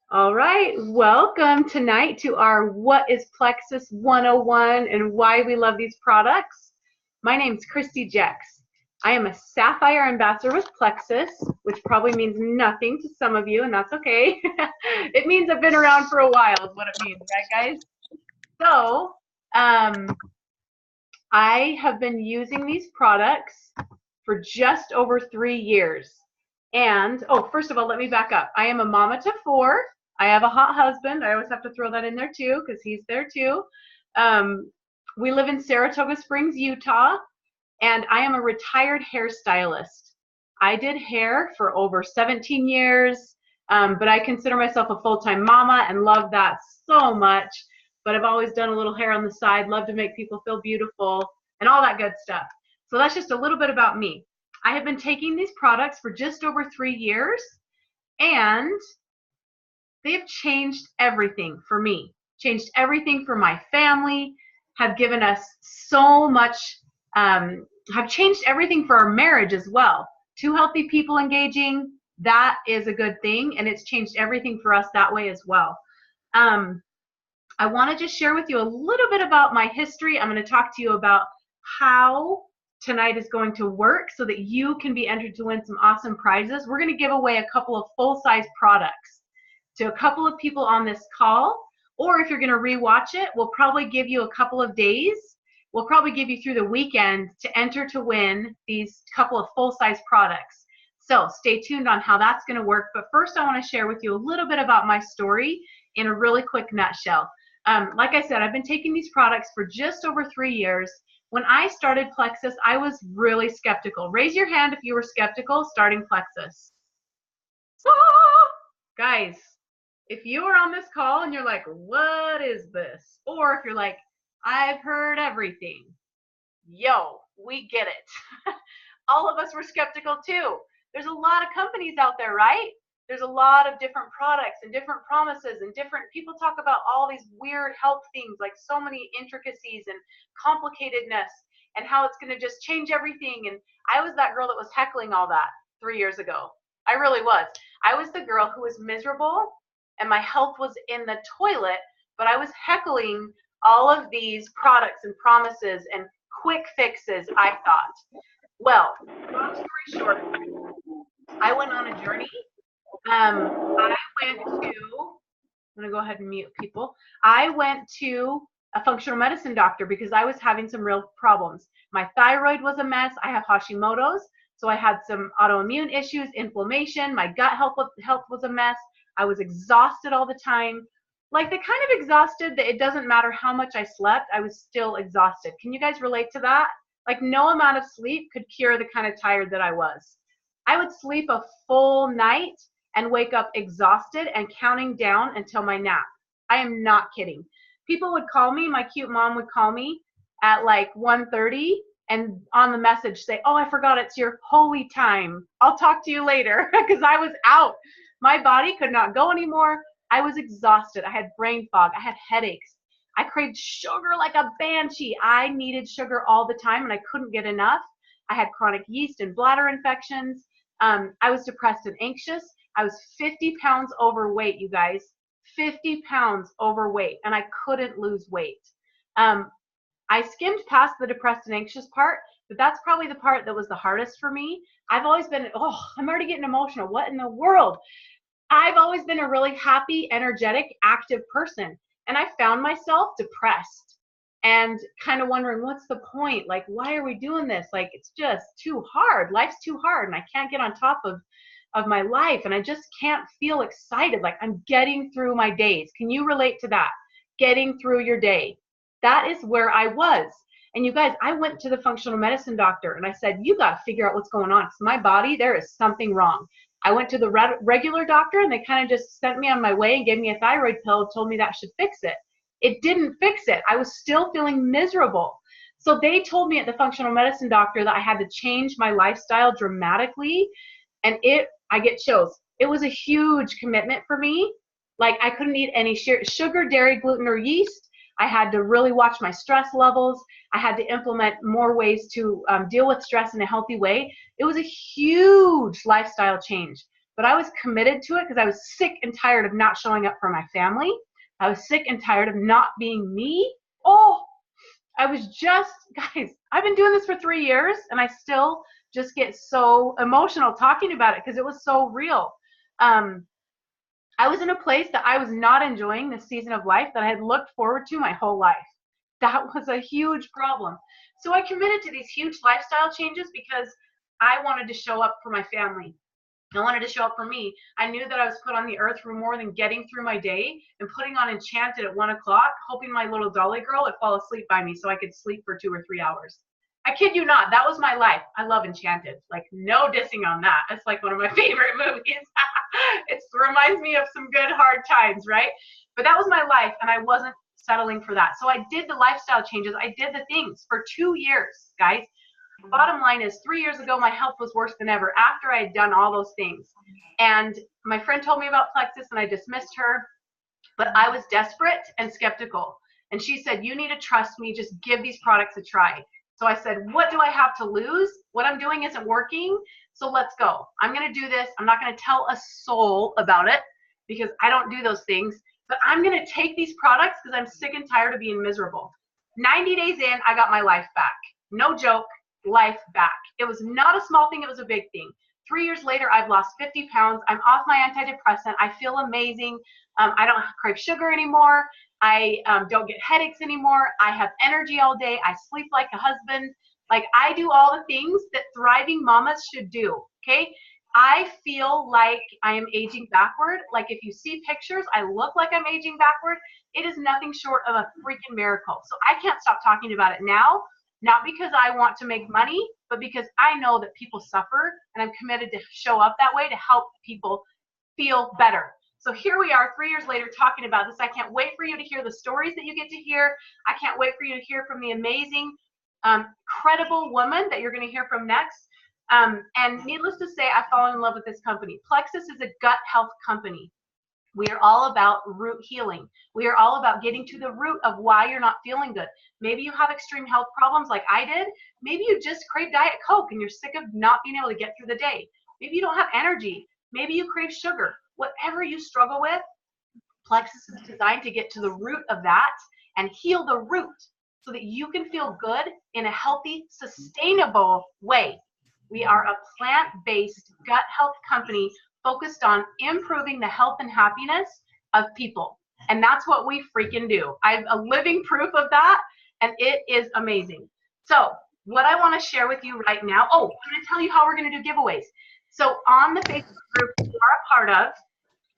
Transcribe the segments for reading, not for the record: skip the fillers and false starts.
All right, welcome tonight to our What is Plexus 101 and why we love these products. My name's Christy Jex. I am a Sapphire Ambassador with Plexus, which probably means nothing to some of you, and that's okay. It means I've been around for a while is what it means, right guys? So, I have been using these products for just over 3 years. And, oh, first of all, let me back up. I am a mama to four. I have a hot husband. I always have to throw that in there too because he's there too. We live in Saratoga Springs, Utah, and I am a retired hairstylist. I did hair for over 17 years, but I consider myself a full-time mama and love that so much. But I've always done a little hair on the side, love to make people feel beautiful and all that good stuff. So that's just a little bit about me. I have been taking these products for just over 3 years, and they've changed everything for me, changed everything for my family, have given us so much, have changed everything for our marriage as well. Two healthy people engaging, that is a good thing, and it's changed everything for us that way as well. I want to just share with you a little bit about my history. I'm going to talk to you about how tonight is going to work so that you can be entered to win some awesome prizes. We're going to give away a couple of full-size products to a couple of people on this call, or if you're going to rewatch it, we'll probably give you a couple of days. We'll probably give you through the weekend to enter to win these couple of full-size products. So stay tuned on how that's going to work. But first, I want to share with you a little bit about my story in a really quick nutshell. Like I said, I've been taking these products for just over 3 years. When I started Plexus, I was really skeptical. Raise your hand if you were skeptical starting Plexus. Ah! Guys, if you are on this call and you're like, what is this? Or if you're like, I've heard everything. Yo, we get it. All of us were skeptical too. There's a lot of companies out there, right? There's a lot of different products and different promises and different people talk about all these weird health things, like so many intricacies and complicatedness and how it's going to just change everything. And I was that girl that was heckling all that 3 years ago. I really was. I was the girl who was miserable and my health was in the toilet, but I was heckling all of these products and promises and quick fixes, I thought. Well, long story short, I went on a journey. I went to, I'm going to go ahead and mute people. I went to a functional medicine doctor because I was having some real problems. My thyroid was a mess. I have Hashimoto's, so I had some autoimmune issues, inflammation. My gut health was a mess. I was exhausted all the time. Like the kind of exhausted that it doesn't matter how much I slept, I was still exhausted. Can you guys relate to that? Like no amount of sleep could cure the kind of tired that I was. I would sleep a full night and wake up exhausted and counting down until my nap. I am not kidding. People would call me, my cute mom would call me at like 1:30 and on the message say, oh, I forgot it's your holy time. I'll talk to you later because I was out. My body could not go anymore. I was exhausted. I had brain fog. I had headaches. I craved sugar like a banshee. I needed sugar all the time and I couldn't get enough. I had chronic yeast and bladder infections. I was depressed and anxious. I was 50 pounds overweight, you guys, 50 pounds overweight, and I couldn't lose weight. I skimmed past the depressed and anxious part, but that's probably the part that was the hardest for me. I've always been, oh, I'm already getting emotional. What in the world? I've always been a really happy, energetic, active person, and I found myself depressed and kind of wondering, what's the point? Like, why are we doing this? Like, it's just too hard. Life's too hard, and I can't get on top of my life, and I just can't feel excited. Like I'm getting through my days. Can you relate to that? Getting through your day. That is where I was. And you guys, I went to the functional medicine doctor and I said, you got to figure out what's going on. Because my body, there is something wrong. I went to the regular doctor and they kind of just sent me on my way and gave me a thyroid pill and told me that should fix it. It didn't fix it. I was still feeling miserable. So they told me at the functional medicine doctor that I had to change my lifestyle dramatically. And I get chills. It was a huge commitment for me. Like I couldn't eat any sugar, dairy, gluten, or yeast. I had to really watch my stress levels. I had to implement more ways to deal with stress in a healthy way. It was a huge lifestyle change. but I was committed to it because I was sick and tired of not showing up for my family. I was sick and tired of not being me. Oh, I was just, guys, I've been doing this for 3 years and I still just get so emotional talking about it because it was so real. I was in a place that I was not enjoying this season of life that I had looked forward to my whole life. That was a huge problem. So I committed to these huge lifestyle changes because I wanted to show up for my family. I wanted to show up for me. I knew that I was put on the earth for more than getting through my day and putting on Enchanted at 1 o'clock, hoping my little dolly girl would fall asleep by me so I could sleep for 2 or 3 hours. I kid you not, that was my life. I love Enchanted. Like, no dissing on that. It's like one of my favorite movies. It reminds me of some good hard times, right? But that was my life, and I wasn't settling for that. So I did the lifestyle changes. I did the things for 2 years, guys. Bottom line is 3 years ago, my health was worse than ever after I had done all those things. And my friend told me about Plexus, and I dismissed her. But I was desperate and skeptical. And she said, you need to trust me. Just give these products a try. So I said, what do I have to lose? What I'm doing isn't working. So let's go. I'm going to do this. I'm not going to tell a soul about it because I don't do those things. But I'm going to take these products because I'm sick and tired of being miserable. 90 days in, I got my life back. No joke, life back. It was not a small thing. It was a big thing. 3 years later, I've lost 50 pounds. I'm off my antidepressant. I feel amazing. I don't crave sugar anymore. I don't get headaches anymore. I have energy all day. I sleep like a husband. Like, I do all the things that thriving mamas should do, okay? I feel like I am aging backward. Like, if you see pictures, I look like I'm aging backward. It is nothing short of a freaking miracle. So I can't stop talking about it now, not because I want to make money, but because I know that people suffer, and I'm committed to show up that way to help people feel better. So here we are 3 years later talking about this. I can't wait for you to hear the stories that you get to hear. I can't wait for you to hear from the amazing, credible woman that you're going to hear from next. And needless to say, I've fallen in love with this company. Plexus is a gut health company. We are all about root healing. We are all about getting to the root of why you're not feeling good. Maybe you have extreme health problems like I did. Maybe you just crave Diet Coke and you're sick of not being able to get through the day. Maybe you don't have energy. Maybe you crave sugar. Whatever you struggle with, Plexus is designed to get to the root of that and heal the root so that you can feel good in a healthy, sustainable way. We are a plant-based gut health company focused on improving the health and happiness of people. And that's what we freaking do. I'm a living proof of that, and it is amazing. So what I want to share with you right now, I'm going to tell you how we're going to do giveaways. So on the Facebook group you are a part of,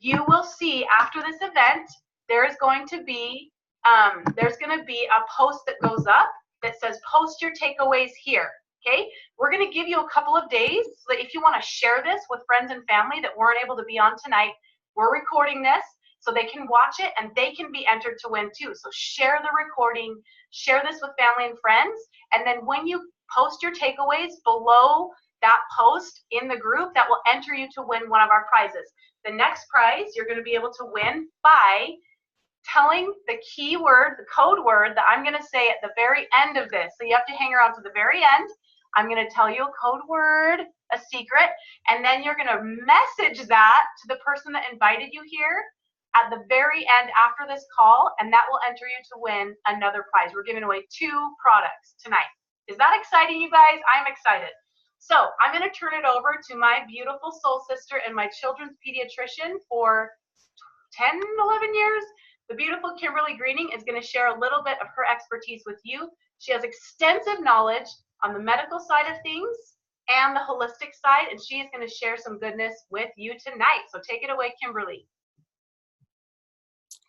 you will see after this event, there's going to be a post that goes up that says, post your takeaways here. Okay, we're going to give you a couple of days so that if you want to share this with friends and family that weren't able to be on tonight, we're recording this so they can watch it and they can be entered to win too. So share the recording, share this with family and friends, and then when you post your takeaways below that post in the group, that will enter you to win one of our prizes. The next prize you're going to be able to win by telling the keyword, the code word that I'm going to say at the very end of this. So you have to hang around to the very end. I'm going to tell you a code word, a secret, and then you're going to message that to the person that invited you here at the very end after this call, and that will enter you to win another prize. We're giving away 2 products tonight. Is that exciting, you guys? I'm excited. So I'm going to turn it over to my beautiful soul sister and my children's pediatrician for 10, 11 years. The beautiful Kimberly Greening is going to share a little bit of her expertise with you. She has extensive knowledge on the medical side of things and the holistic side, and she is going to share some goodness with you tonight. So take it away, Kimberly.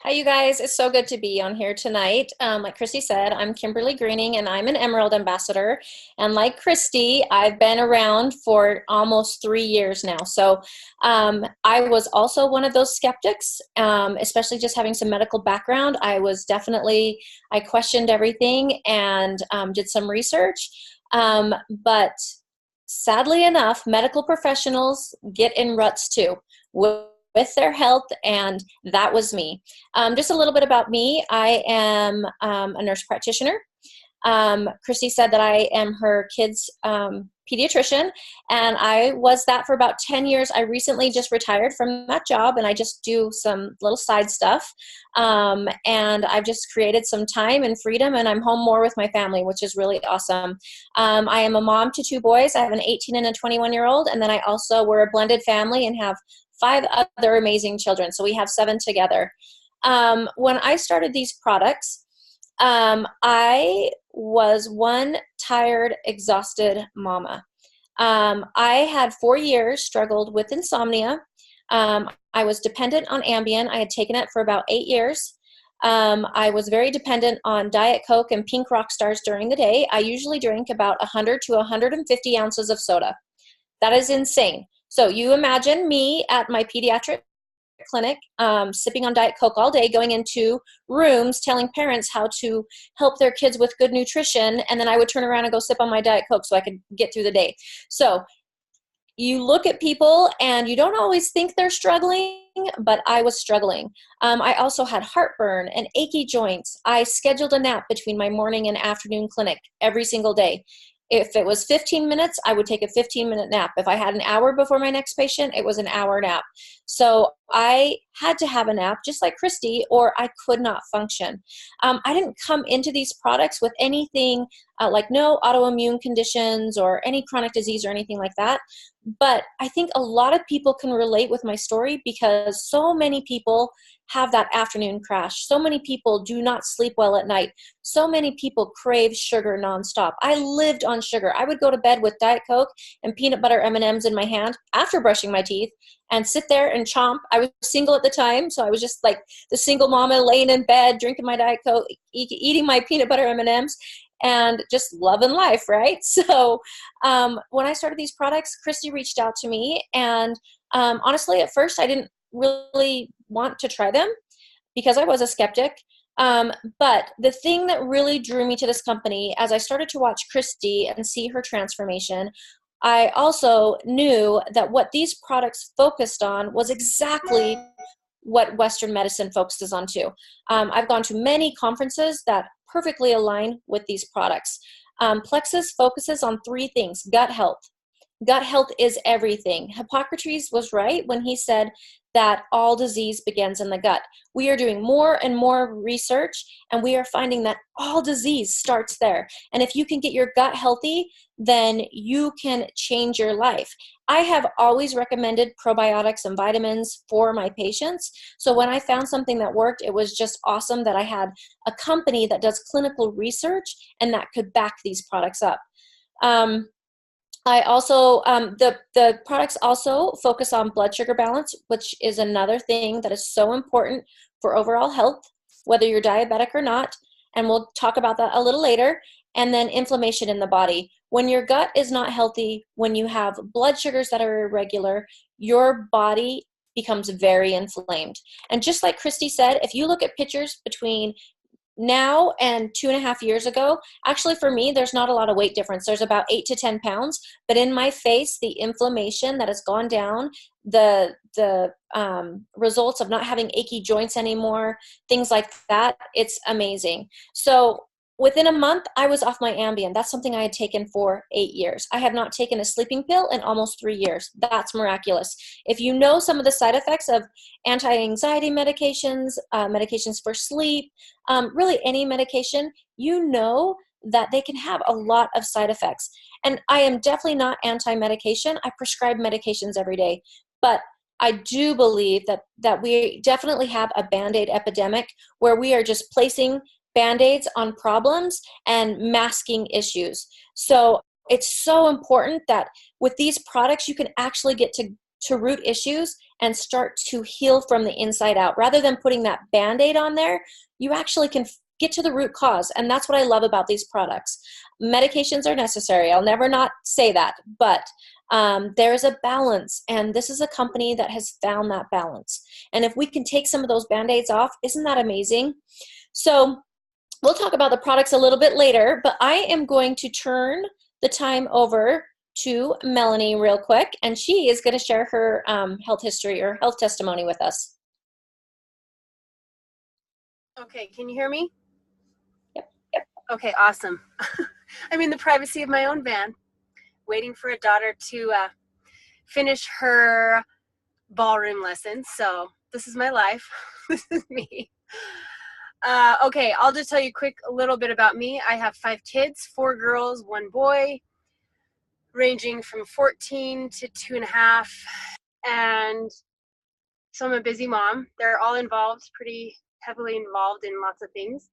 Hi, you guys. It's so good to be on here tonight. Like Christy said, I'm Kimberly Greening, and I'm an Emerald Ambassador. And like Christy, I've been around for almost 3 years now. So I was also one of those skeptics, especially just having some medical background. I questioned everything and did some research. But sadly enough, medical professionals get in ruts too with their health, and that was me. Just a little bit about me. I am a nurse practitioner. Christy said that I am her kids' pediatrician, and I was that for about 10 years. I recently just retired from that job, and I just do some little side stuff. And I've just created some time and freedom, and I'm home more with my family, which is really awesome. I am a mom to 2 boys. I have an 18 and a 21-year-old, and then we're a blended family and have 5 other amazing children. So we have 7 together. When I started these products, I was one tired, exhausted mama. I had 4 years struggled with insomnia. I was dependent on Ambien. I had taken it for about 8 years. I was very dependent on Diet Coke and Pink Rock Stars during the day. I usually drink about 100 to 150 ounces of soda. That is insane. So you imagine me at my pediatric clinic, sipping on Diet Coke all day, going into rooms telling parents how to help their kids with good nutrition, and then I would turn around and go sip on my Diet Coke so I could get through the day. So you look at people and you don't always think they're struggling, but I was struggling. I also had heartburn and achy joints. I scheduled a nap between my morning and afternoon clinic every single day. If it was 15 minutes, I would take a 15-minute nap. If I had an hour before my next patient, it was an hour nap. So I had to have a nap, just like Christy, or I could not function. I didn't come into these products with anything like no autoimmune conditions or any chronic disease or anything like that. But I think a lot of people can relate with my story because so many people have that afternoon crash. So many people do not sleep well at night. So many people crave sugar nonstop. I lived on sugar. I would go to bed with Diet Coke and peanut butter M&Ms in my hand after brushing my teeth and sit there and chomp. I was single at the time, so I was just like the single mama laying in bed, drinking my Diet Coke, eating my peanut butter M&Ms, and just loving life, right? So when I started these products, Christy reached out to me, and honestly, at first I didn't really want to try them because I was a skeptic. But the thing that really drew me to this company, as I started to watch Christy and see her transformation, I also knew that what these products focused on was exactly what Western medicine focuses on too. I've gone to many conferences that perfectly align with these products. Plexus focuses on 3 things: gut health. Gut health is everything. Hippocrates was right when he said that all disease begins in the gut. We are doing more and more research, and we are finding that all disease starts there. And if you can get your gut healthy, then you can change your life. I have always recommended probiotics and vitamins for my patients. So when I found something that worked, it was just awesome that I had a company that does clinical research and that could back these products up. I also, the products also focus on blood sugar balance, which is another thing that is so important for overall health, whether you're diabetic or not. And we'll talk about that a little later. And then inflammation in the body. When your gut is not healthy, when you have blood sugars that are irregular, your body becomes very inflamed. And just like Christy said, if you look at pictures between now and 2.5 years ago, actually for me, there's not a lot of weight difference. There's about 8 to 10 pounds, but in my face, the inflammation that has gone down, the results of not having achy joints anymore, things like that, it's amazing. So within a month, I was off my Ambien. That's something I had taken for 8 years. I have not taken a sleeping pill in almost 3 years. That's miraculous. If you know some of the side effects of anti-anxiety medications, medications for sleep, really any medication, you know that they can have a lot of side effects. And I am definitely not anti-medication. I prescribe medications every day. But I do believe that we definitely have a Band-Aid epidemic where we are just placing Band-Aids on problems and masking issues. So it's so important that with these products, you can actually get to root issues and start to heal from the inside out. Rather than putting that Band-Aid on there, you actually can get to the root cause. And that's what I love about these products. Medications are necessary. I'll never not say that, but there's a balance, and this is a company that has found that balance. And if we can take some of those Band-Aids off, isn't that amazing? So we'll talk about the products a little bit later, but I am going to turn the time over to Melanie real quick, and she is going to share her health history or health testimony with us. Okay, can you hear me? Yep. Okay, awesome. I'm in the privacy of my own van waiting for a daughter to finish her ballroom lessons. So this is my life. This is me. Okay, I'll just tell you a little bit about me. I have 5 kids, 4 girls, 1 boy, ranging from 14 to 2.5. And so I'm a busy mom. They're all involved, pretty heavily involved in lots of things.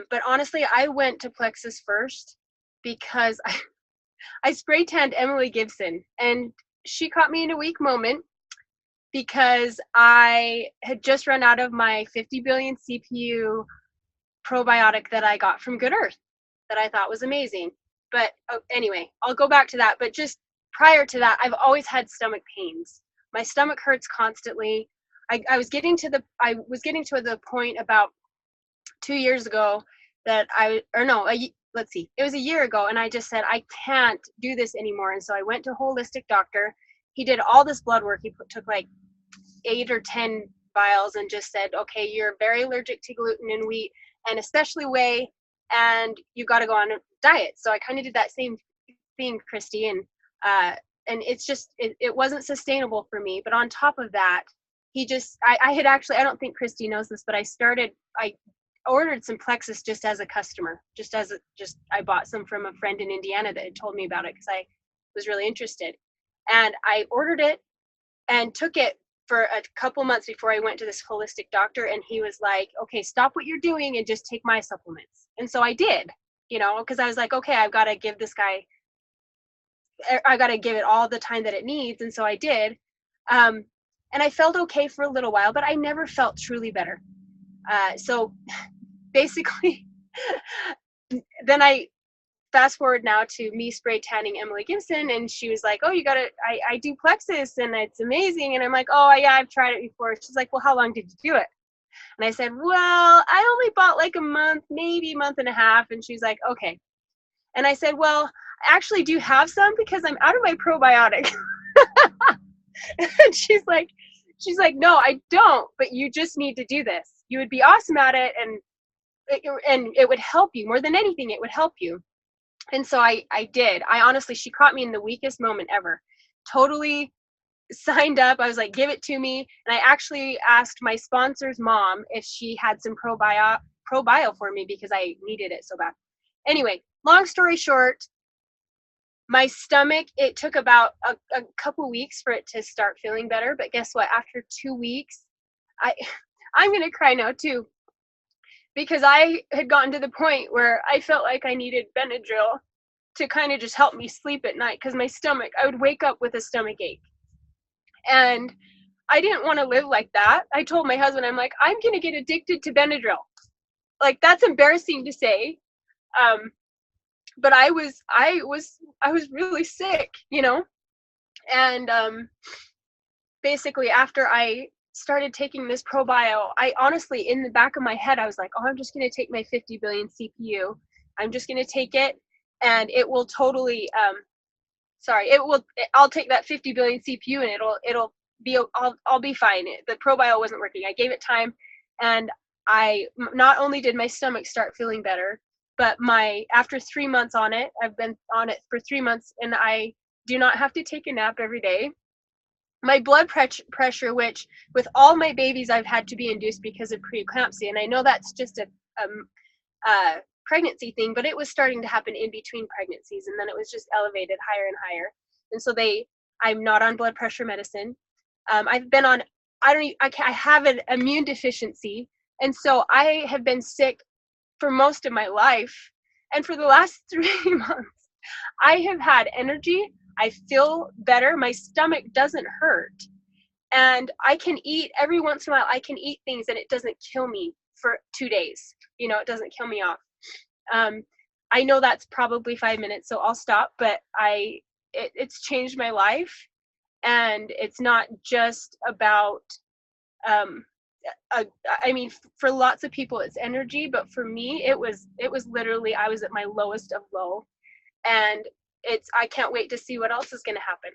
But honestly, I went to Plexus first because I spray tanned Emily Gibson, and she caught me in a weak moment because I had just run out of my 50 billion CPU probiotic that I got from Good Earth that I thought was amazing. But anyway, I'll go back to that. But just prior to that, I've always had stomach pains. My stomach hurts constantly. I was getting to the point about 2 years ago that it was a year ago, and I just said, I can't do this anymore. And so I went to a holistic doctor. He did all this blood work. He took like 8 or 10 vials and just said, okay, you're very allergic to gluten and wheat, and especially whey, and you got to go on a diet. So I kind of did that same thing, Christy, and it's just, it wasn't sustainable for me. But on top of that, I had actually, I don't think Christy knows this, but I ordered some Plexus just as a customer, I bought some from a friend in Indiana that had told me about it because I was really interested. And I ordered it and took it for a couple months before I went to this holistic doctor, and he was like, okay, stop what you're doing and just take my supplements. And so I did, because I was like, okay, I got to give it all the time that it needs. And so I did. And I felt okay for a little while, but I never felt truly better. So basically, then I fast forward now to me spray tanning Emily Gibson, and she was like, oh, I do Plexus and it's amazing. And I'm like, oh yeah, I've tried it before. She's like, well, how long did you do it? And I said, well, I only bought like a month, maybe a month and a half. And she's like, okay. And I said, well, I actually do have some because I'm out of my probiotic. And she's like, no, I don't, but you just need to do this. You would be awesome at it, and it would help you more than anything. It would help you. And so I did. She caught me in the weakest moment ever. Totally signed up. I was like, give it to me. And I actually asked my sponsor's mom if she had some ProBio for me because I needed it so bad. Anyway, long story short, my stomach, it took about a couple weeks for it to start feeling better. But guess what? After 2 weeks, I'm going to cry now too, because I had gotten to the point where I felt like I needed Benadryl to kind of just help me sleep at night, because my stomach, I would wake up with a stomach ache. And I didn't want to live like that. I told my husband, I'm like, I'm going to get addicted to Benadryl. Like, that's embarrassing to say. But I was really sick, and basically after I started taking this ProBio, I honestly, in the back of my head, I was like, oh, I'm just going to take my 50 billion CPU. I'm just going to take it, and it will totally, I'll take that 50 billion CPU, and I'll be fine. The ProBio wasn't working. I gave it time, and not only did my stomach start feeling better, but after 3 months on it, I've been on it for 3 months, and I do not have to take a nap every day. My blood pressure, which with all my babies I've had to be induced because of preeclampsia, and I know that's just a pregnancy thing, but it was starting to happen in between pregnancies, and then it was just elevated higher and higher. And so I'm not on blood pressure medicine. I've been on, I have an immune deficiency, and so I have been sick for most of my life. And for the last 3 months, I have had energy. I feel better. My stomach doesn't hurt. And I can eat every once in a while. I can eat things and it doesn't kill me for 2 days. It doesn't kill me off. I know that's probably 5 minutes, so I'll stop. But it's changed my life. And it's not just about, for lots of people it's energy, but for me it was literally, I was at my lowest of low, and I can't wait to see what else is going to happen,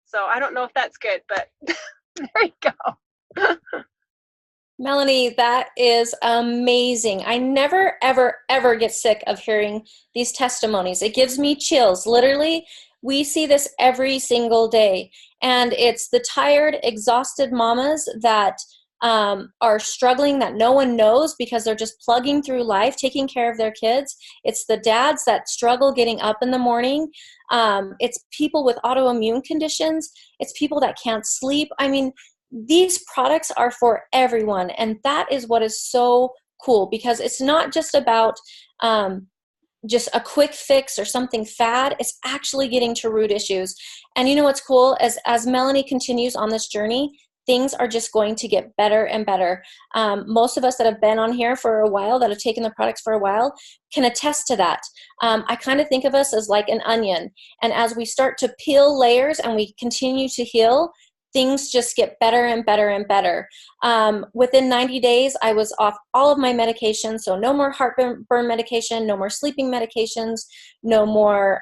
so I don't know if that's good, but there you go. Melanie, that is amazing. I never, ever, ever get sick of hearing these testimonies. It gives me chills. Literally, we see this every single day. And it's the tired, exhausted mamas that are struggling that no one knows because they're just plugging through life, taking care of their kids. It's the dads that struggle getting up in the morning. It's people with autoimmune conditions. It's people that can't sleep. I mean, these products are for everyone, and that is what is so cool, because it's not just about just a quick fix or something fad. It's actually getting to root issues. And you know what's cool? As Melanie continues on this journey, things are just going to get better and better. Most of us that have been on here for a while, that have taken the products for a while, can attest to that. I kind of think of us as like an onion, and as we start to peel layers and we continue to heal, things just get better and better and better. Within 90 days, I was off all of my medications. So no more heartburn medication, no more sleeping medications, no more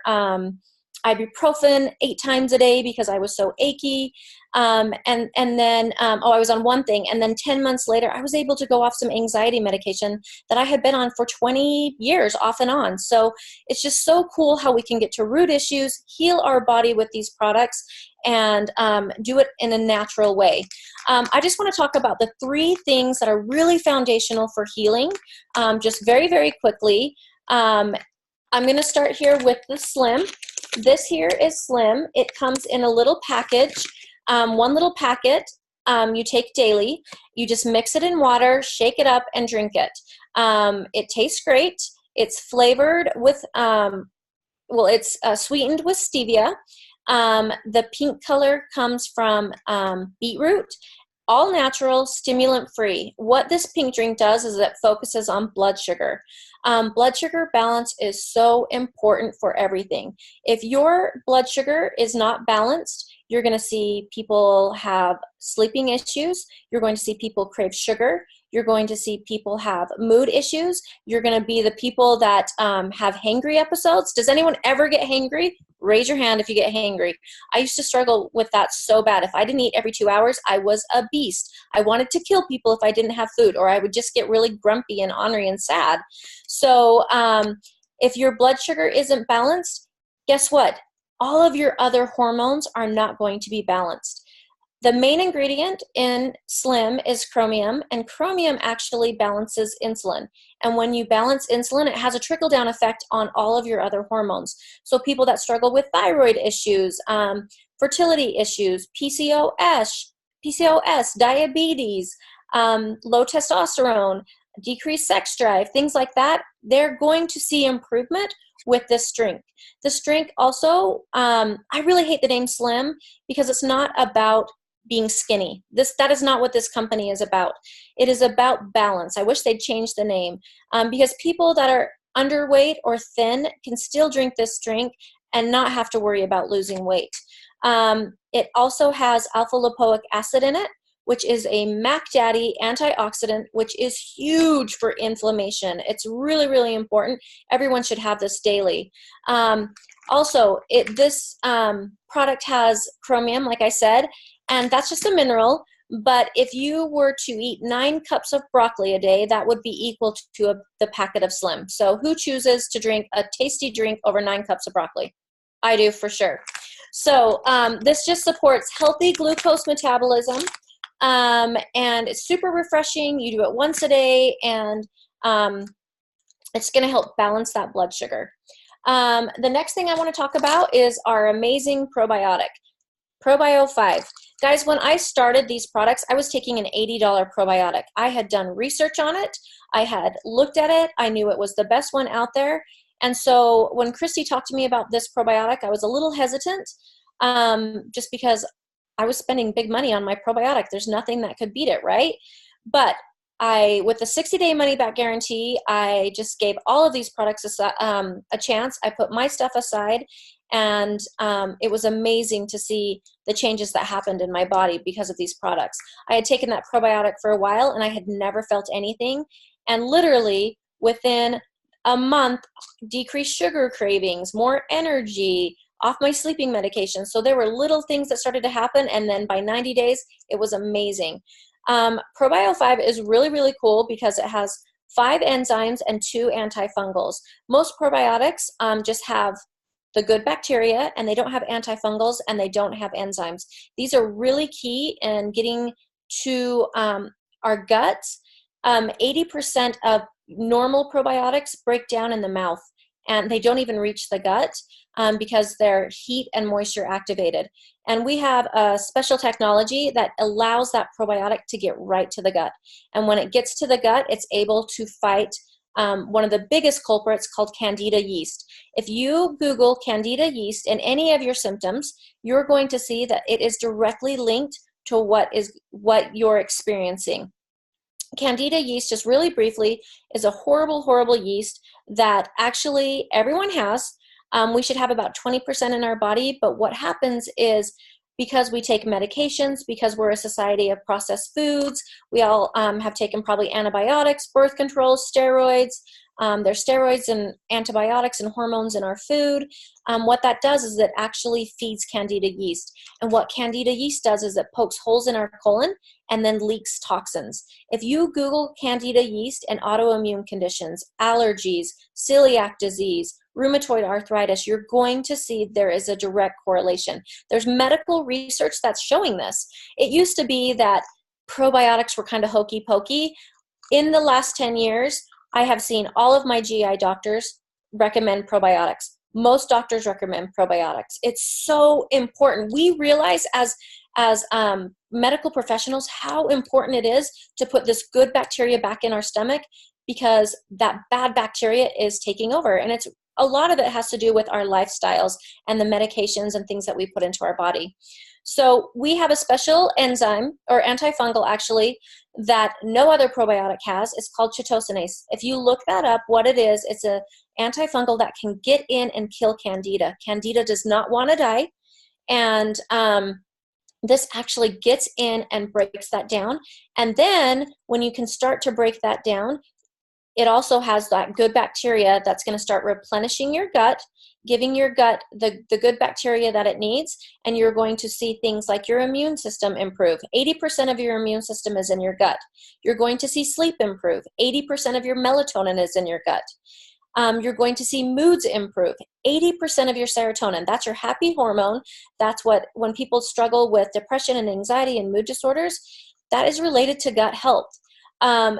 ibuprofen 8 times a day because I was so achy. And then I was on one thing. And then 10 months later, I was able to go off some anxiety medication that I had been on for 20 years off and on. So it's just so cool how we can get to root issues, heal our body with these products, and do it in a natural way. I just want to talk about the 3 things that are really foundational for healing, just very, very quickly. I'm going to start here with the Slim. This here is Slim. It comes in a little package, one little packet you take daily. You just mix it in water, shake it up, and drink it. It tastes great. It's flavored with, it's sweetened with stevia. The pink color comes from beetroot, all natural, stimulant free. What this pink drink does is it focuses on blood sugar. Blood sugar balance is so important for everything. If your blood sugar is not balanced, you're going to see people have sleeping issues. You're going to see people crave sugar. You're going to see people have mood issues. You're going to be the people that have hangry episodes. Does anyone ever get hangry? Raise your hand if you get hangry. I used to struggle with that so bad. If I didn't eat every 2 hours, I was a beast. I wanted to kill people if I didn't have food, or I would just get really grumpy and ornery and sad. So if your blood sugar isn't balanced, guess what? All of your other hormones are not going to be balanced. The main ingredient in Slim is chromium, and chromium actually balances insulin. And when you balance insulin, it has a trickle-down effect on all of your other hormones. So people that struggle with thyroid issues, fertility issues, PCOS, diabetes, low testosterone, decreased sex drive, things like that, they're going to see improvement with this drink. This drink also, I really hate the name Slim because it's not about being skinny. That is not what this company is about. It is about balance. I wish they'd change the name because people that are underweight or thin can still drink this drink and not have to worry about losing weight. It also has alpha lipoic acid in it, which is a Mac Daddy antioxidant, which is huge for inflammation. It's really, really important. Everyone should have this daily. Also, this product has chromium, like I said, and that's just a mineral. But if you were to eat 9 cups of broccoli a day, that would be equal to the packet of Slim. So who chooses to drink a tasty drink over 9 cups of broccoli? I do, for sure. So this just supports healthy glucose metabolism. And it's super refreshing. You do it once a day, and it's going to help balance that blood sugar. The next thing I want to talk about is our amazing probiotic, Probio 5. Guys, when I started these products, I was taking an $80 probiotic. I had done research on it. I had looked at it. I knew it was the best one out there. And so when Christy talked to me about this probiotic, I was a little hesitant just because I was spending big money on my probiotic. There's nothing that could beat it, right? But with the 60-day money-back guarantee, I just gave all of these products a chance. I put my stuff aside, and it was amazing to see the changes that happened in my body because of these products. I had taken that probiotic for a while, and I had never felt anything. And literally, within a month, decreased sugar cravings, more energy, off my sleeping medication. So there were little things that started to happen, and then by 90 days, it was amazing. Probio 5 is really, really cool because it has 5 enzymes and 2 antifungals. Most probiotics just have the good bacteria, and they don't have antifungals, and they don't have enzymes. These are really key in getting to our guts. 80% of normal probiotics break down in the mouth, and they don't even reach the gut because they're heat and moisture activated. And we have a special technology that allows that probiotic to get right to the gut. And when it gets to the gut, it's able to fight one of the biggest culprits called Candida yeast. If you Google Candida yeast and any of your symptoms, you're going to see that it is directly linked to what you're experiencing. Candida yeast, just really briefly, is a horrible, horrible yeast that actually everyone has. We should have about 20% in our body, but what happens is because we take medications, because we're a society of processed foods, we all have taken probably antibiotics, birth control, steroids. There's steroids and antibiotics and hormones in our food. What that does is it actually feeds Candida yeast. And what Candida yeast does is it pokes holes in our colon and then leaks toxins. If you Google Candida yeast and autoimmune conditions, allergies, celiac disease, rheumatoid arthritis, you're going to see there is a direct correlation. There's medical research that's showing this. It used to be that probiotics were kind of hokey pokey. In the last 10 years, I have seen all of my GI doctors recommend probiotics. Most doctors recommend probiotics. It's so important. We realize as medical professionals how important it is to put this good bacteria back in our stomach, because that bad bacteria is taking over. And it's a lot of it has to do with our lifestyles and the medications and things that we put into our body. So we have a special enzyme, or antifungal actually, that no other probiotic has. It's called chitosanase. If you look that up, what it is, it's an antifungal that can get in and kill Candida. Candida does not want to die. And this actually gets in and breaks that down. And then when you can start to break that down, it also has that good bacteria that's going to start replenishing your gut, giving your gut the good bacteria that it needs, and you're going to see things like your immune system improve. 80% of your immune system is in your gut. You're going to see sleep improve. 80% of your melatonin is in your gut. You're going to see moods improve. 80% of your serotonin, that's your happy hormone. That's what, when people struggle with depression and anxiety and mood disorders, that is related to gut health.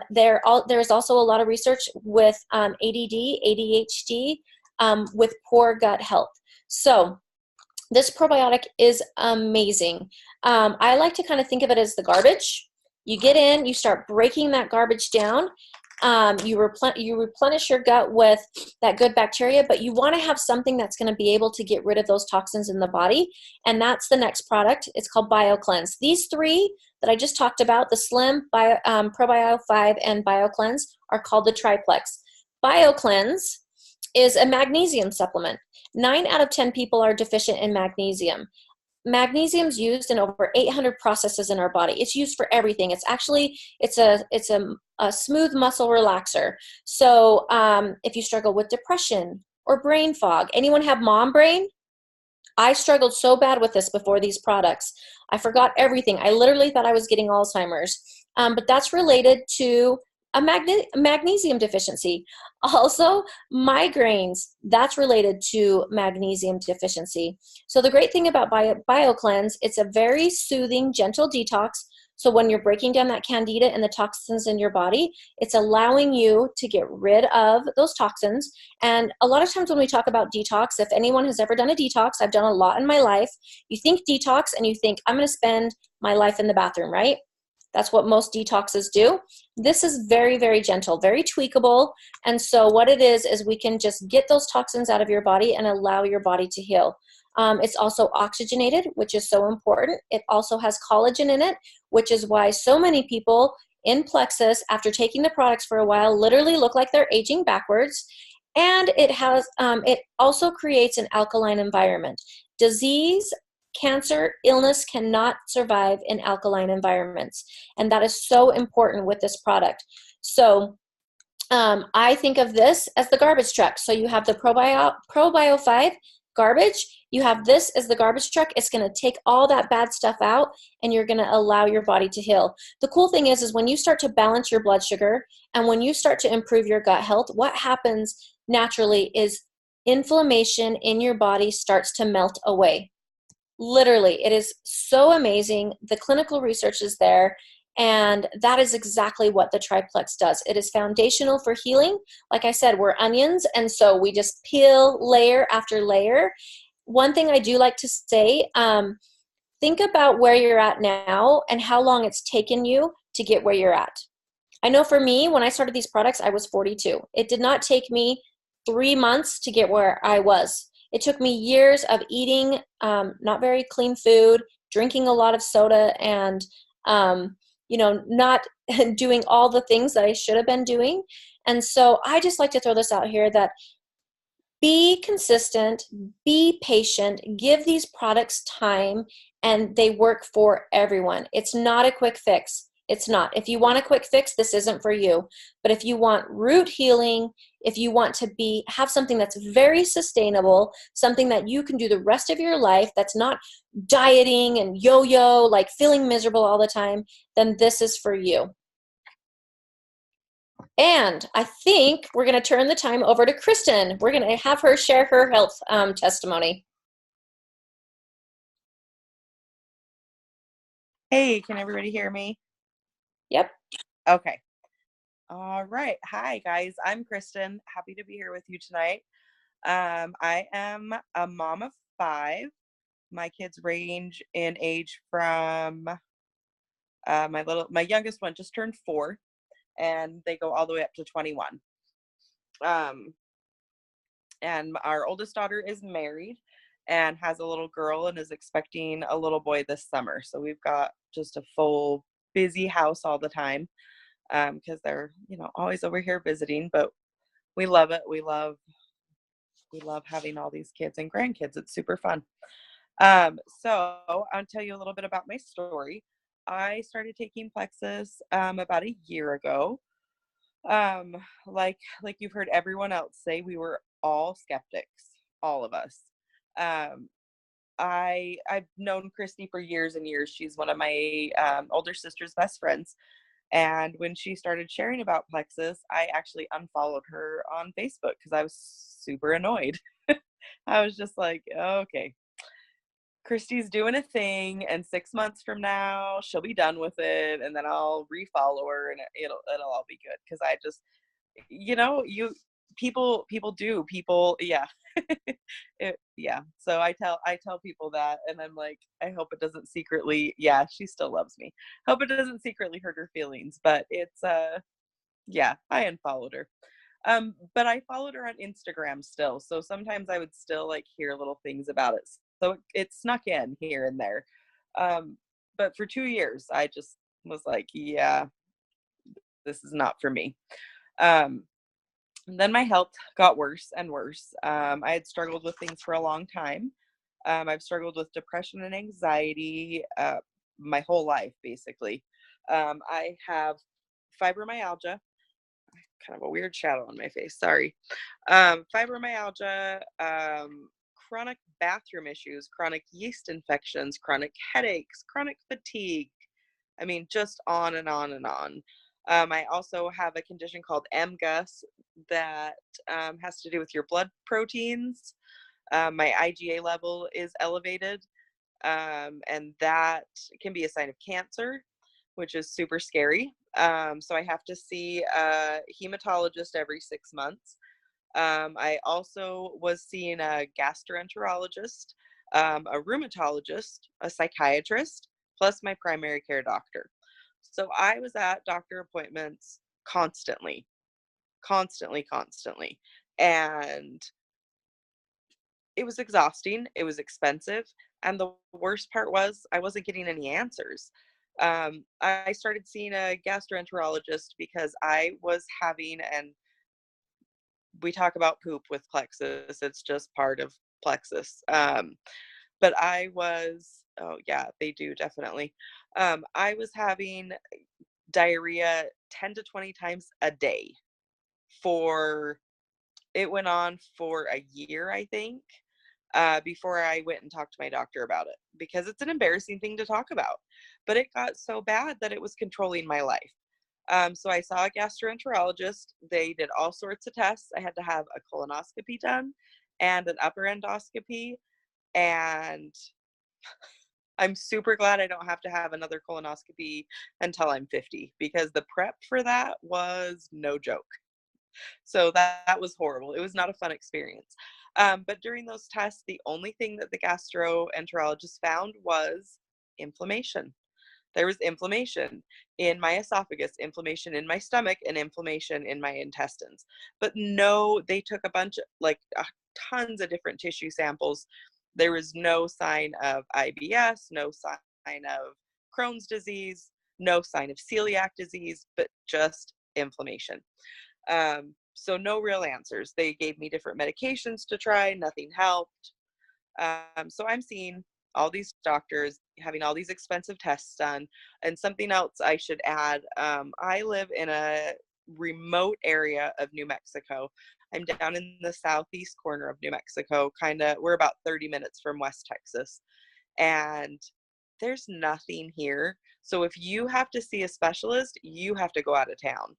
There's also a lot of research with ADD, ADHD, with poor gut health. So this probiotic is amazing. I like to kind of think of it as the garbage. You get in, you start breaking that garbage down. You replenish your gut with that good bacteria, but you want to have something that's going to be able to get rid of those toxins in the body, and that's the next product. It's called BioCleanse. These three that I just talked about, the Slim, Probio 5, and BioCleanse, are called the triplex. BioCleanse is a magnesium supplement. 9 out of 10 people are deficient in magnesium. Magnesium is used in over 800 processes in our body. It's used for everything. It's a smooth muscle relaxer. So if you struggle with depression or brain fog, anyone have mom brain? I struggled so bad with this before these products. I forgot everything. I literally thought I was getting Alzheimer's. But that's related to a magnesium deficiency. Also, migraines, that's related to magnesium deficiency. So the great thing about BioCleanse, it's a very soothing, gentle detox. So when you're breaking down that candida and the toxins in your body, it's allowing you to get rid of those toxins. And a lot of times when we talk about detox, if anyone has ever done a detox, I've done a lot in my life, you think detox and you think, I'm going to spend my life in the bathroom, right? That's what most detoxes do. This is very, very gentle, very tweakable. And so what it is we can just get those toxins out of your body and allow your body to heal. It's also oxygenated, which is so important. It also has collagen in it, which is why so many people in Plexus, after taking the products for a while, literally look like they're aging backwards. And it also creates an alkaline environment. Disease, cancer, illness cannot survive in alkaline environments. And that is so important with this product. So I think of this as the garbage truck. So you have the Probio 5 garbage, you have this as the garbage truck. It's going to take all that bad stuff out, and you're going to allow your body to heal. The cool thing is when you start to balance your blood sugar and when you start to improve your gut health, what happens naturally is inflammation in your body starts to melt away. Literally, it is so amazing. The clinical research is there, and that is exactly what the triplex does. It is foundational for healing. Like I said, we're onions, and so we just peel layer after layer. One thing I do like to say, think about where you're at now and how long it's taken you to get where you're at. I know for me, when I started these products, I was 42. It did not take me 3 months to get where I was. It took me years of eating not very clean food, drinking a lot of soda, and not doing all the things that I should have been doing. And so I just like to throw this out here that be consistent, be patient, give these products time, and they work for everyone. It's not a quick fix. It's not. If you want a quick fix, this isn't for you. But if you want root healing, if you want to have something that's very sustainable, something that you can do the rest of your life, that's not dieting and yo-yo, like feeling miserable all the time, then this is for you. And I think we're going to turn the time over to Kristen. We're going to have her share her health testimony. Hey, can everybody hear me? Yep. Okay. All right. Hi, guys. I'm Kristen. Happy to be here with you tonight. I am a mom of 5. My kids range in age from my youngest one just turned 4, and they go all the way up to 21. And our oldest daughter is married and has a little girl and is expecting a little boy this summer. So we've got just a full busy house all the time, because they're, always over here visiting, but we love it. We love having all these kids and grandkids. It's super fun. So I'll tell you a little bit about my story. I started taking Plexus about a year ago. Like you've heard everyone else say, we were all skeptics, all of us. I've known Christy for years and years. She's one of my older sister's best friends. And when she started sharing about Plexus, I actually unfollowed her on Facebook because I was super annoyed. I was just like, okay, Christy's doing a thing, and 6 months from now she'll be done with it, and then I'll refollow her, and it'll all be good. Because I just, yeah. Yeah. So I tell people that, and I'm like, I hope it doesn't secretly, yeah, she still loves me. Hope it doesn't secretly hurt her feelings, but it's yeah, I unfollowed her. But I followed her on Instagram still, so sometimes I would still hear little things about it. So it snuck in here and there. But for 2 years, I just was like, yeah, this is not for me. And then my health got worse and worse. I had struggled with things for a long time. I've struggled with depression and anxiety my whole life, basically. I have fibromyalgia. Kind of a weird shadow on my face, sorry. Fibromyalgia, chronic bathroom issues, chronic yeast infections, chronic headaches, chronic fatigue. I mean, just on and on and on. I also have a condition called MGUS that has to do with your blood proteins. My IgA level is elevated, and that can be a sign of cancer, which is super scary. So I have to see a hematologist every 6 months. I also was seeing a gastroenterologist, a rheumatologist, a psychiatrist, plus my primary care doctor. So I was at doctor appointments constantly. And it was exhausting. It was expensive. And the worst part was I wasn't getting any answers. I started seeing a gastroenterologist because I was having, and we talk about poop with Plexus. It's just part of Plexus. But I was, oh yeah, they do definitely. I was having diarrhea 10 to 20 times a day it went on for a year, I think. before I went and talked to my doctor about it, because it's an embarrassing thing to talk about. But it got so bad that it was controlling my life. So I saw a gastroenterologist. They did all sorts of tests. I had to have a colonoscopy done and an upper endoscopy. And I'm super glad I don't have to have another colonoscopy until I'm 50, because the prep for that was no joke. So that was horrible. It was not a fun experience. But during those tests, the only thing that the gastroenterologist found was inflammation. There was inflammation in my esophagus, inflammation in my stomach, and inflammation in my intestines. But no, they took a bunch of, like, tons of different tissue samples. There was no sign of IBS, no sign of Crohn's disease, no sign of celiac disease, but just inflammation. So no real answers. They gave me different medications to try. Nothing helped. So I'm seeing all these doctors, having all these expensive tests done. And something else I should add, I live in a remote area of New Mexico. I'm down in the southeast corner of New Mexico, we're about 30 minutes from West Texas. And there's nothing here. So if you have to see a specialist, you have to go out of town.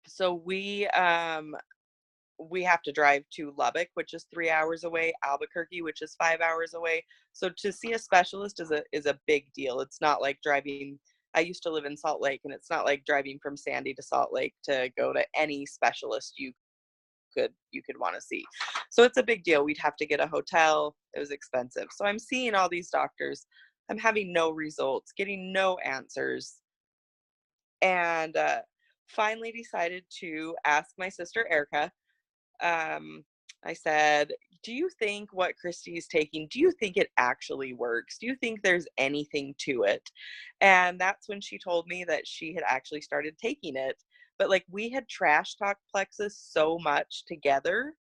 So we have to drive to Lubbock, which is 3 hours away, Albuquerque, which is 5 hours away. So to see a specialist is a big deal. It's not like driving. I used to live in Salt Lake, and it's not like driving from Sandy to Salt Lake to go to any specialist you could want to see. So it's a big deal. We'd have to get a hotel. It was expensive. So I'm seeing all these doctors. I'm having no results, getting no answers. And finally decided to ask my sister Erica. I said, do you think what Christy is taking, do you think it actually works? Do you think there's anything to it? And that's when she told me that she had actually started taking it. But like, we had trash talked Plexus so much together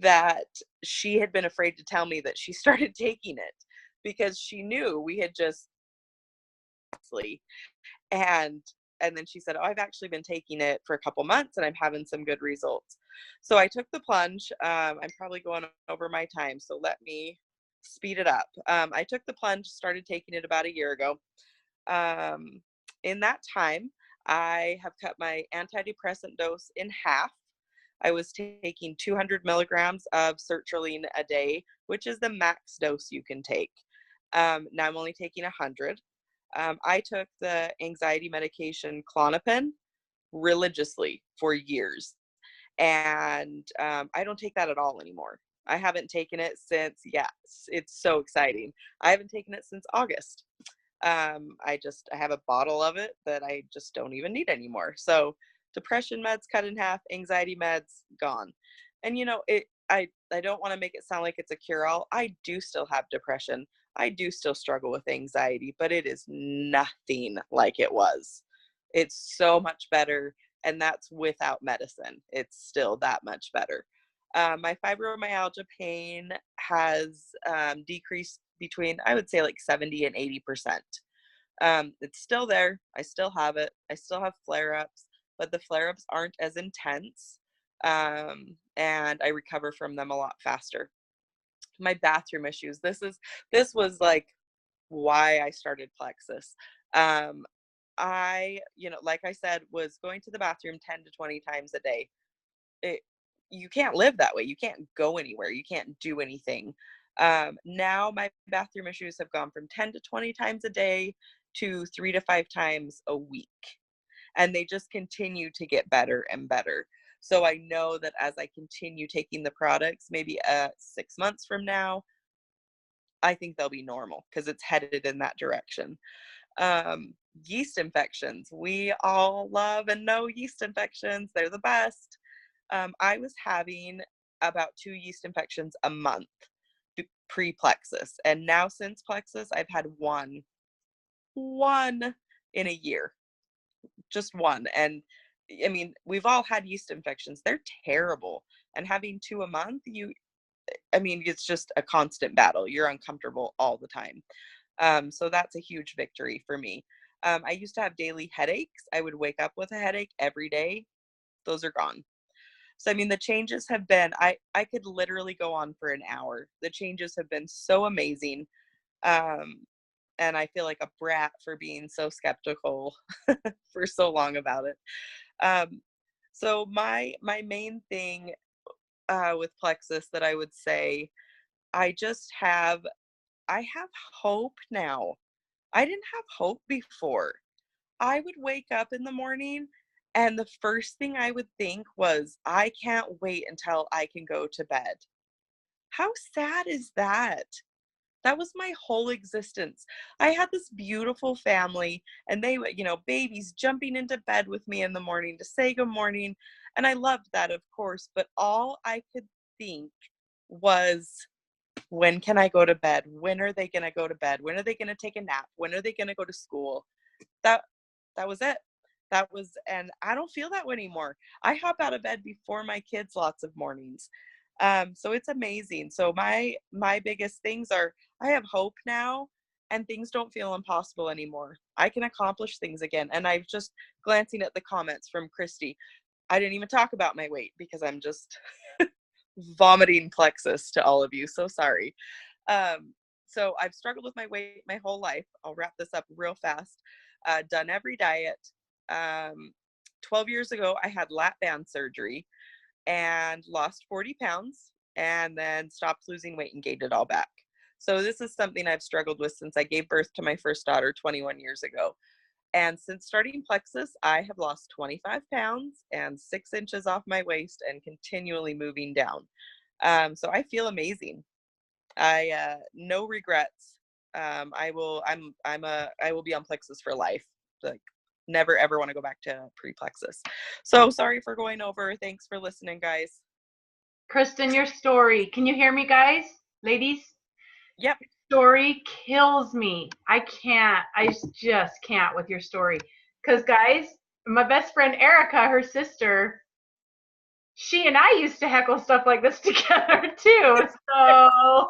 that she had been afraid to tell me that she started taking it, because she knew we had just, and then she said, oh, I've actually been taking it for a couple months and I'm having some good results. So I took the plunge. I'm probably going over my time, so let me speed it up. I took the plunge, started taking it about a year ago. In that time, I have cut my antidepressant dose in half. I was taking 200 milligrams of sertraline a day, which is the max dose you can take. Now I'm only taking 100. I took the anxiety medication Klonopin religiously for years, and I don't take that at all anymore. I haven't taken it since, it's so exciting. I haven't taken it since August. I have a bottle of it that I just don't even need anymore. So depression meds cut in half, anxiety meds gone. And I don't want to make it sound like it's a cure-all. I do still have depression. I do still struggle with anxiety, but it is nothing like it was. It's so much better, and that's without medicine. It's still that much better. My fibromyalgia pain has decreased between, I would say, like 70 and 80%. It's still there. I still have it. I still have flare-ups, but the flare-ups aren't as intense, and I recover from them a lot faster. My bathroom issues. This was like why I started Plexus. I, like I said, was going to the bathroom 10 to 20 times a day. You can't live that way. You can't go anywhere. You can't do anything. Now my bathroom issues have gone from 10 to 20 times a day to 3 to 5 times a week. And they just continue to get better and better. So I know that as I continue taking the products, maybe 6 months from now, I think they'll be normal, because it's headed in that direction. Yeast infections. We all love and know yeast infections. They're the best. I was having about 2 yeast infections a month pre-Plexus. And now since Plexus, I've had one in a year. Just one. And I mean, we've all had yeast infections. They're terrible. And having 2 a month, it's just a constant battle. You're uncomfortable all the time. So that's a huge victory for me. I used to have daily headaches. I would wake up with a headache every day. Those are gone. So, I mean, the changes have been, I could literally go on for an hour. The changes have been so amazing. And I feel like a brat for being so skeptical for so long about it. So my main thing with Plexus that I would say, I just I have hope now. I didn't have hope before. I would wake up in the morning and the first thing I would think was, I can't wait until I can go to bed. How sad is that? That was my whole existence. I had this beautiful family and they would, babies jumping into bed with me in the morning to say good morning. And I loved that, of course, but all I could think was, when can I go to bed? When are they going to go to bed? When are they going to take a nap? When are they going to go to school? That was it. And I don't feel that way anymore. I hop out of bed before my kids lots of mornings. So it's amazing. So my biggest things are, I have hope now and things don't feel impossible anymore. I can accomplish things again. And I've just glancing at the comments from Christy. I didn't even talk about my weight because I'm just vomiting Plexus to all of you. So sorry. So I've struggled with my weight my whole life. I'll wrap this up real fast. Done every diet. 12 years ago, I had lap band surgery and lost 40 pounds and then stopped losing weight and gained it all back. So this is something I've struggled with since I gave birth to my first daughter 21 years ago. And since starting Plexus, I have lost 25 pounds and 6 inches off my waist and continually moving down. So I feel amazing. No regrets. I will be on Plexus for life. Like, never ever want to go back to pre-Plexus. So sorry for going over. Thanks for listening, guys. Kristen, your story. Can you hear me, guys? Ladies? Yep. Story kills me. I just can't with your story. Because, guys, my best friend Erica, her sister, she and I used to heckle stuff like this together too. So,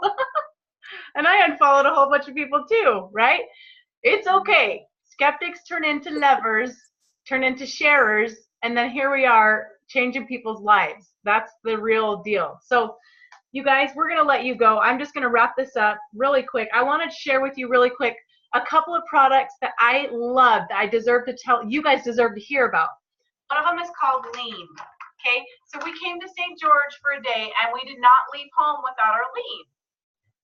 and I unfollowed a whole bunch of people too, right? It's okay. Skeptics turn into lovers, turn into sharers, and then here we are changing people's lives. That's the real deal. So, you guys, we're going to let you go. I'm just going to wrap this up really quick. I want to share with you really quick a couple of products that I love that I deserve to tell you guys deserve to hear about. One of them is called Lean. Okay, so we came to St. George for a day and we did not leave home without our Lean.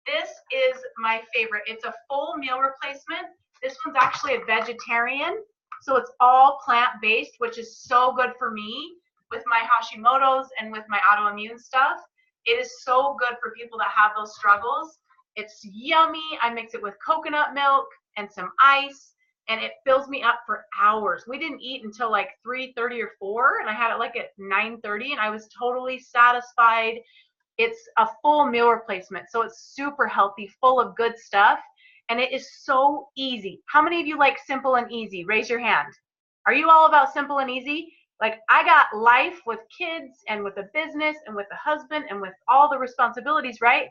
This is my favorite. It's a full meal replacement. This one's actually a vegetarian, so it's all plant-based, which is so good for me with my Hashimoto's and with my autoimmune stuff. It is so good for people that have those struggles. It's yummy. I mix it with coconut milk and some ice, and it fills me up for hours. We didn't eat until like 3:30 or 4, and I had it like at 9:30, and I was totally satisfied. It's a full meal replacement, so it's super healthy, full of good stuff, and it is so easy. How many of you like simple and easy? Raise your hand. Are you all about simple and easy? Like, I got life with kids and with a business and with a husband and with all the responsibilities, right?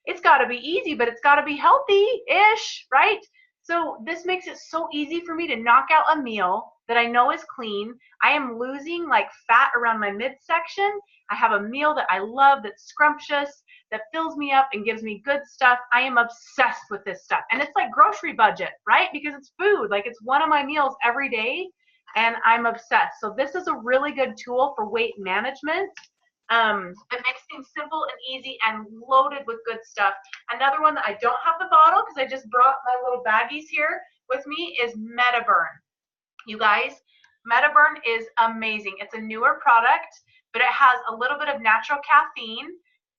It's got to be easy, but it's got to be healthy-ish, right? So this makes it so easy for me to knock out a meal that I know is clean. I am losing like fat around my midsection. I have a meal that I love that's scrumptious, that fills me up and gives me good stuff. I am obsessed with this stuff. And it's like grocery budget, right? Because it's food. Like, it's one of my meals every day, and I'm obsessed. So this is a really good tool for weight management. It makes things simple and easy and loaded with good stuff. Another one that I don't have the bottle because I just brought my little baggies here with me is MetaBurn. You guys, MetaBurn is amazing. It's a newer product, but it has a little bit of natural caffeine,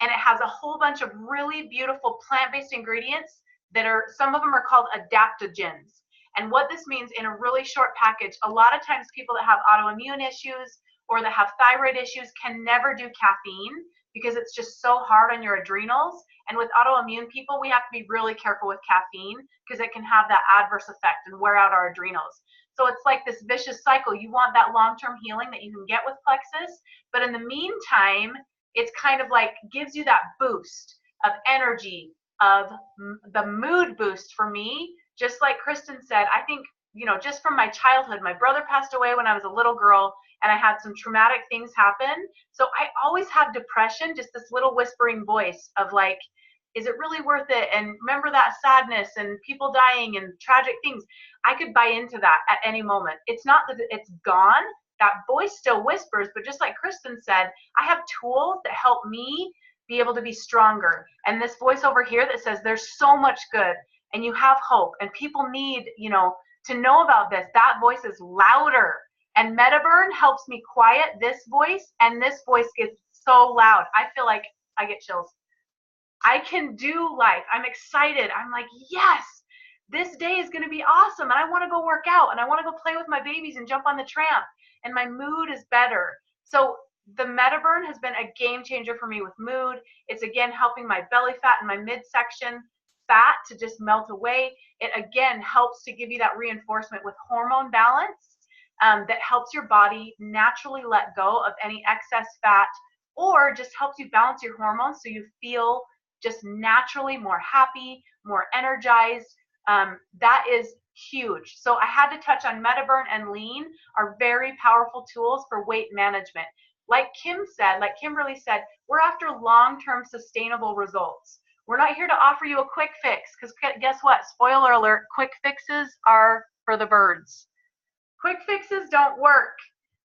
and it has a whole bunch of really beautiful plant-based ingredients that are, some of them are called adaptogens. And what this means in a really short package, a lot of times people that have autoimmune issues or that have thyroid issues can never do caffeine because it's just so hard on your adrenals. And with autoimmune people, we have to be really careful with caffeine because it can have that adverse effect and wear out our adrenals. So it's like this vicious cycle. You want that long-term healing that you can get with Plexus, but in the meantime, it's kind of like gives you that boost of energy, of the mood boost for me. Just like Kristen said, I think you know, just from my childhood. My brother passed away when I was a little girl, and I had some traumatic things happen. So I always have depression, just this little whispering voice of like, is it really worth it? And remember that sadness and people dying and tragic things. I could buy into that at any moment. It's not that it's gone. That voice still whispers, but just like Kristen said, I have tools that help me be able to be stronger. And this voice over here that says there's so much good and you have hope and people need, you know, to know about this, that voice is louder. And MetaBurn helps me quiet this voice, and this voice gets so loud. I feel like I get chills. I can do life. I'm excited. I'm like, yes, this day is going to be awesome. And I want to go work out and I want to go play with my babies and jump on the tramp. And my mood is better. So the MetaBurn has been a game changer for me with mood. It's again helping my belly fat and my midsection fat to just melt away. It again helps to give you that reinforcement with hormone balance that helps your body naturally let go of any excess fat, or just helps you balance your hormones so you feel just naturally more happy, more energized. That is huge. So I had to touch on MetaBurn and Lean are very powerful tools for weight management. Like Kim said, like Kimberly said, we're after long-term sustainable results. We're not here to offer you a quick fix, because guess what? Spoiler alert, quick fixes are for the birds. Quick fixes don't work.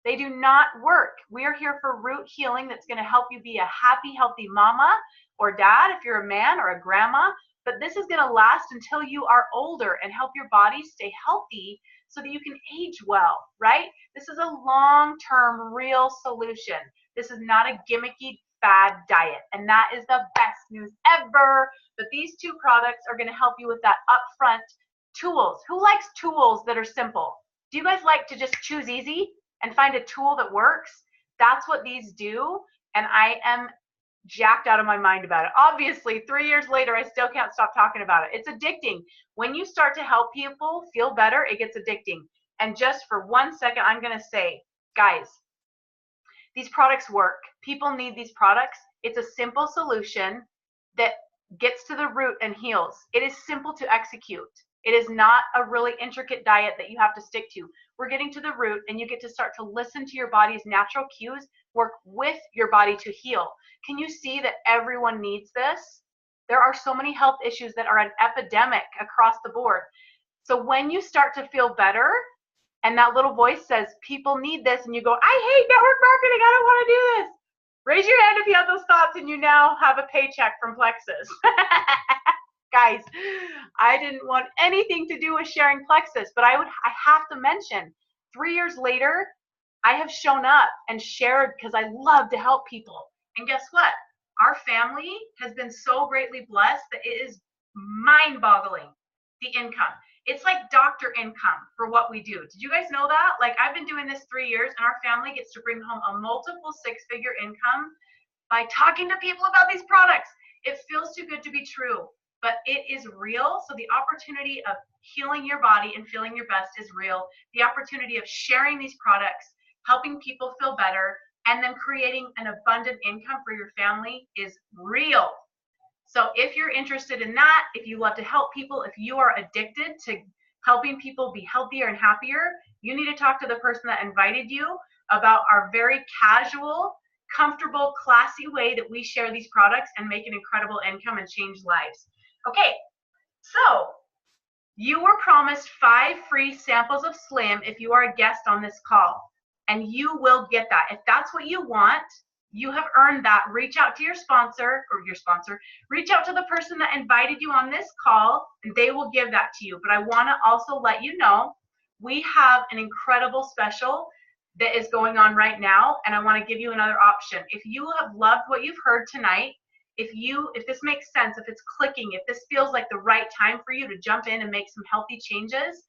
They do not work. We are here for root healing that's going to help you be a happy, healthy mama or dad if you're a man, or a grandma. But this is going to last until you are older and help your body stay healthy so that you can age well, right? This is a long-term real solution. This is not a gimmicky fad diet. And that is the best news ever. But these two products are going to help you with that upfront tools. Who likes tools that are simple? Do you guys like to just choose easy and find a tool that works? That's what these do. And I am jacked out of my mind about it. Obviously, 3 years later, I still can't stop talking about it. It's addicting. When you start to help people feel better, it gets addicting. And just for 1 second, I'm going to say, guys, these products work. People need these products. It's a simple solution that gets to the root and heals. It is simple to execute. It is not a really intricate diet that you have to stick to. We're getting to the root, and you get to start to listen to your body's natural cues, work with your body to heal. Can you see that everyone needs this? There are so many health issues that are an epidemic across the board. So when you start to feel better, and that little voice says, people need this, and you go, I hate network marketing, I don't want to do this. Raise your hand if you have those thoughts and you now have a paycheck from Plexus. Guys, I didn't want anything to do with sharing Plexus, but I have to mention, 3 years later, I have shown up and shared because I love to help people. And guess what? Our family has been so greatly blessed that it is mind-boggling, the income. It's like doctor income for what we do. Did you guys know that? Like, I've been doing this 3 years, and our family gets to bring home a multiple six-figure income by talking to people about these products. It feels too good to be true, but it is real. So the opportunity of healing your body and feeling your best is real. The opportunity of sharing these products, helping people feel better, and then creating an abundant income for your family is real. So if you're interested in that, if you love to help people, if you are addicted to helping people be healthier and happier, you need to talk to the person that invited you about our very casual, comfortable, classy way that we share these products and make an incredible income and change lives. Okay, so you were promised 5 free samples of Slim if you are a guest on this call, and you will get that. If that's what you want, you have earned that. Reach out to your sponsor, reach out to the person that invited you on this call, and they will give that to you. But I want to also let you know, we have an incredible special that is going on right now, and I want to give you another option. If you have loved what you've heard tonight, if this makes sense, if it's clicking, if this feels like the right time for you to jump in and make some healthy changes,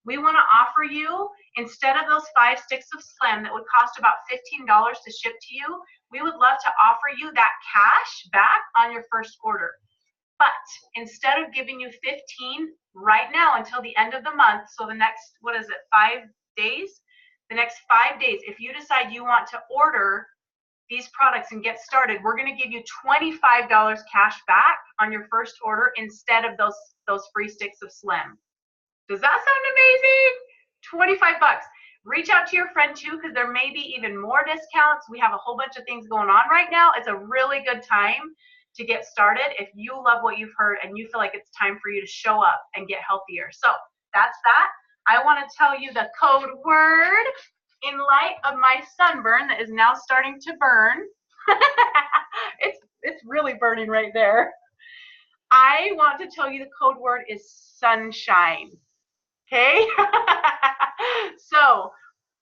we want to offer you, instead of those 5 sticks of Slim that would cost about $15 to ship to you, we would love to offer you that cash back on your first order. But instead of giving you 15 right now until the end of the month, so the next, 5 days? The next 5 days, if you decide you want to order these products and get started, we're going to give you $25 cash back on your first order instead of those free sticks of Slim. Does that sound amazing? $25. Reach out to your friend too, because there may be even more discounts. We have a whole bunch of things going on right now. It's a really good time to get started if you love what you've heard and you feel like it's time for you to show up and get healthier. So that's that. I want to tell you the code word in light of my sunburn that is now starting to burn. It's really burning right there. I want to tell you the code word is sunshine. Okay? So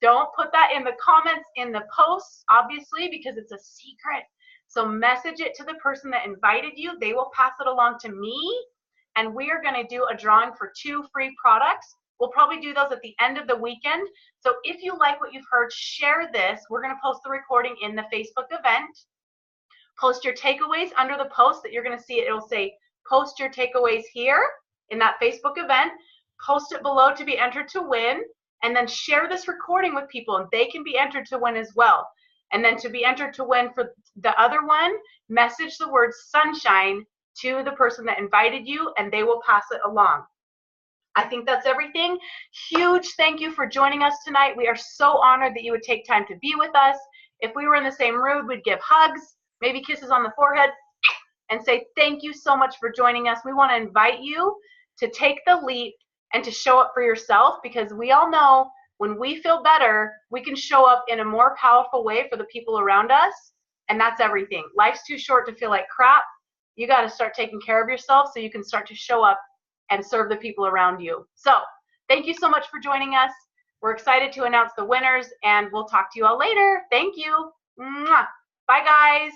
don't put that in the comments in the posts, obviously, because it's a secret. So message it to the person that invited you. They will pass it along to me, and we are going to do a drawing for 2 free products. We'll probably do those at the end of the weekend. So if you like what you've heard, share this. We're going to post the recording in the Facebook event. Post your takeaways under the post that you're going to see. It'll say, post your takeaways here in that Facebook event. Post it below to be entered to win, and then share this recording with people, and they can be entered to win as well. And then to be entered to win for the other one, message the word sunshine to the person that invited you, and they will pass it along. I think that's everything. Huge thank you for joining us tonight. We are so honored that you would take time to be with us. If we were in the same room, we'd give hugs, maybe kisses on the forehead, and say thank you so much for joining us. We want to invite you to take the leap and to show up for yourself, because we all know when we feel better, we can show up in a more powerful way for the people around us, and that's everything. Life's too short to feel like crap. You got to start taking care of yourself so you can start to show up and serve the people around you. So thank you so much for joining us. We're excited to announce the winners, and we'll talk to you all later. Thank you. Mwah. Bye, guys.